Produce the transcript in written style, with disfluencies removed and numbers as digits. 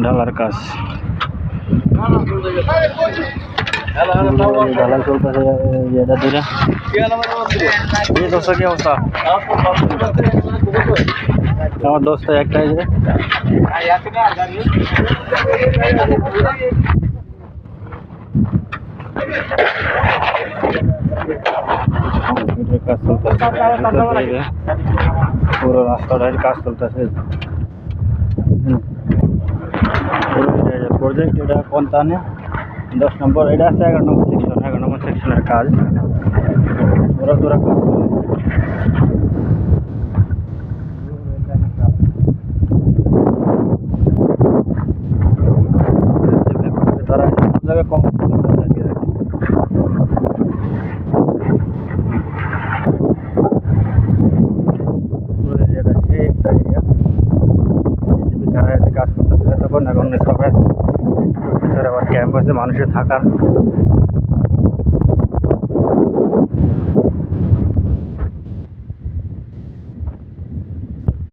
ঢালার কাজ ঢালাই চলতেছে এটা ধরে দোস্ত কি অবস্থা আমার দোস্ত একটাই যে কাজ চলতেছে পুরো রাস্তাটার কাজ চলতেছে প্রজেক্ট এটা কোনটানে 10 নম্বর এটা আছে 11 নম্বর সেকশনের কাজ ওরা কাজ তারা সব জায়গায় কম কাজ করতেছে তখন এখন সবাই আবার ক্যাম্পাসে মানুষের থাকার